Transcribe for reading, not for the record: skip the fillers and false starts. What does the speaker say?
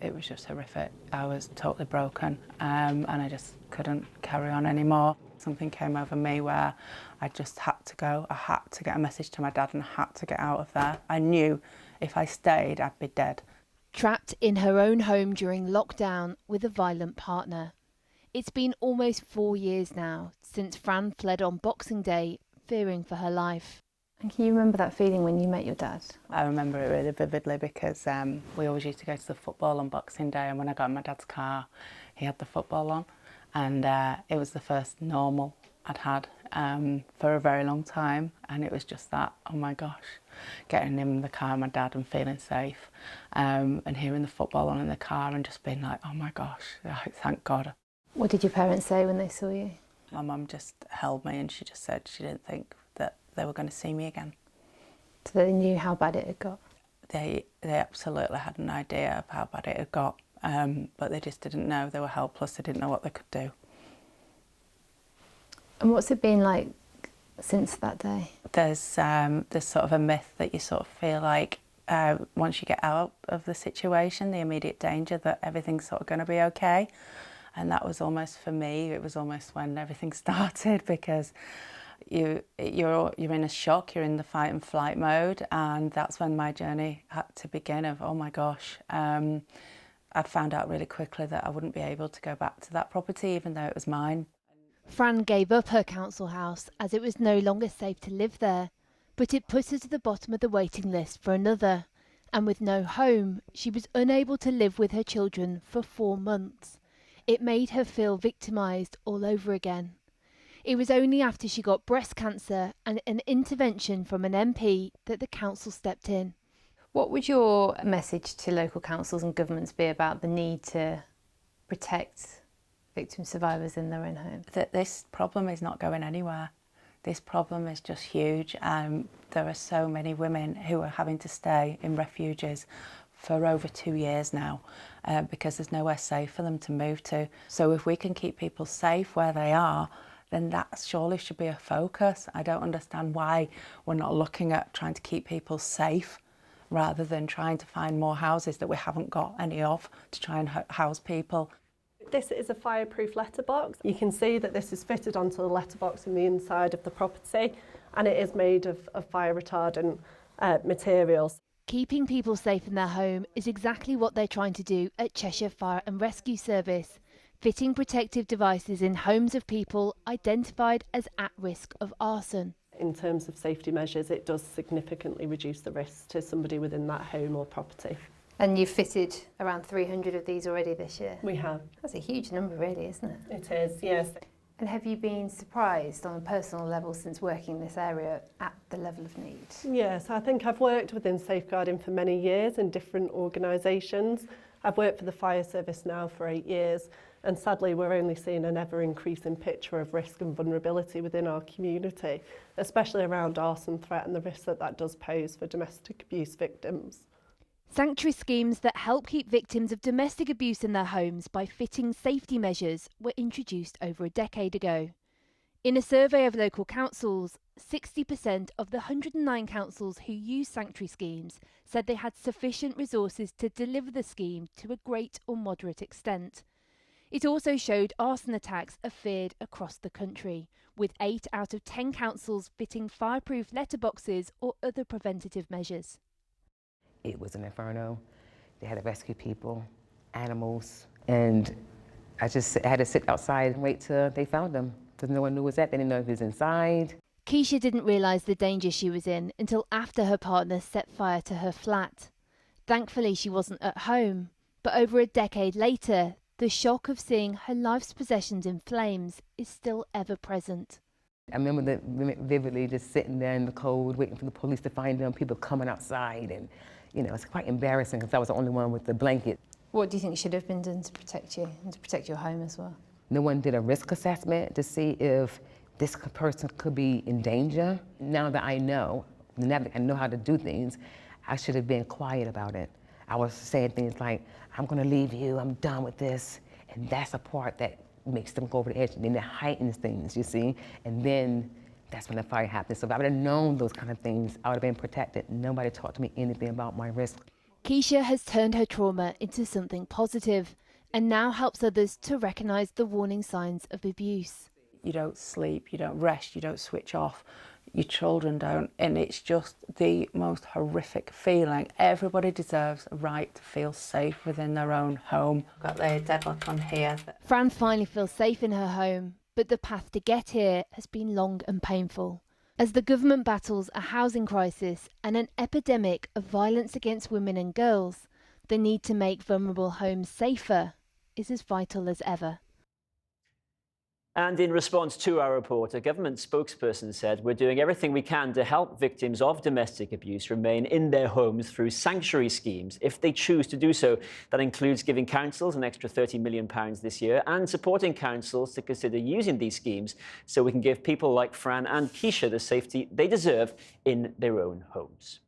it was just horrific. I was totally broken, and I just couldn't carry on anymore. Something came over me where I just had to go. I had to get a message to my dad and I had to get out of there. I knew if I stayed, I'd be dead. Trapped in her own home during lockdown with a violent partner. It's been almost 4 years now since Fran fled on Boxing Day, fearing for her life. And can you remember that feeling when you met your dad? I remember it really vividly because we always used to go to the football on Boxing Day, and when I got in my dad's car, he had the football on, and it was the first normal I'd had for a very long time, and it was just that, oh my gosh, getting in the car with my dad and feeling safe, and hearing the football on in the car and just being like, oh my gosh, thank God. What did your parents say when they saw you? My mum just held me and she just said she didn't think that they were going to see me again. So they knew how bad it had got? They absolutely had an idea of how bad it had got, but they just didn't know. They were helpless, they didn't know what they could do. And what's it been like since that day? There's sort of a myth that you sort of feel like once you get out of the situation, the immediate danger, that everything's sort of going to be okay. And that was almost, for me, it was almost when everything started, because you're in a shock, you're in the fight and flight mode, and that's when my journey had to begin of, oh my gosh. I'd found out really quickly that I wouldn't be able to go back to that property, even though it was mine. Fran gave up her council house as it was no longer safe to live there, but it put her to the bottom of the waiting list for another, and with no home, she was unable to live with her children for 4 months. It made her feel victimised all over again. It was only after she got breast cancer and an intervention from an MP that the council stepped in. What would your message to local councils and governments be about the need to protect victim survivors in their own homes? That this problem is not going anywhere. This problem is just huge. There are so many women who are having to stay in refuges for over 2 years now because there's nowhere safe for them to move to. So if we can keep people safe where they are, then that surely should be a focus. I don't understand why we're not looking at trying to keep people safe rather than trying to find more houses that we haven't got any of to try and house people. This is a fireproof letterbox. You can see that this is fitted onto the letterbox in the inside of the property, and it is made of fire retardant materials. Keeping people safe in their home is exactly what they're trying to do at Cheshire Fire and Rescue Service, fitting protective devices in homes of people identified as at risk of arson. In terms of safety measures, it does significantly reduce the risk to somebody within that home or property. And you've fitted around 300 of these already this year? We have. That's a huge number really, isn't it? It is, yes. And have you been surprised on a personal level since working in this area at the level of need? Yes, I think I've worked within safeguarding for many years in different organisations. I've worked for the fire service now for 8 years, and sadly we're only seeing an ever-increasing picture of risk and vulnerability within our community, especially around arson threat and the risk that that does pose for domestic abuse victims. Sanctuary schemes that help keep victims of domestic abuse in their homes by fitting safety measures were introduced over a decade ago. In a survey of local councils, 60% of the 109 councils who use sanctuary schemes said they had sufficient resources to deliver the scheme to a great or moderate extent. It also showed arson attacks are feared across the country, with 8 out of 10 councils fitting fireproof letterboxes or other preventative measures. It was an inferno. They had to rescue people, animals, and I had to sit outside and wait till they found him, because no one knew who was at. They didn't know if he was inside. Keisha didn't realise the danger she was in until after her partner set fire to her flat. Thankfully, she wasn't at home, but over a decade later, the shock of seeing her life's possessions in flames is still ever present. I remember vividly just sitting there in the cold, waiting for the police to find them, people coming outside, and it's quite embarrassing because I was the only one with the blanket. What do you think should have been done to protect you and to protect your home as well? No one did a risk assessment to see if this person could be in danger. Now that I know how to do things, I should have been quiet about it. I was saying things like, I'm gonna leave you, I'm done with this. And that's a part that makes them go over the edge, and then it heightens things, you see? And then that's when the fire happened. So if I would have known those kind of things, I would have been protected. Nobody taught me anything about my risk. Keisha has turned her trauma into something positive and now helps others to recognise the warning signs of abuse. You don't sleep, you don't rest, you don't switch off, your children don't, and it's just the most horrific feeling. Everybody deserves a right to feel safe within their own home. Got the deadlock on here. Fran finally feels safe in her home, but the path to get here has been long and painful. As the government battles a housing crisis and an epidemic of violence against women and girls, the need to make vulnerable homes safer is as vital as ever. And in response to our report, a government spokesperson said, "We're doing everything we can to help victims of domestic abuse remain in their homes through sanctuary schemes, if they choose to do so. That includes giving councils an extra £30 million this year and supporting councils to consider using these schemes so we can give people like Fran and Keisha the safety they deserve in their own homes."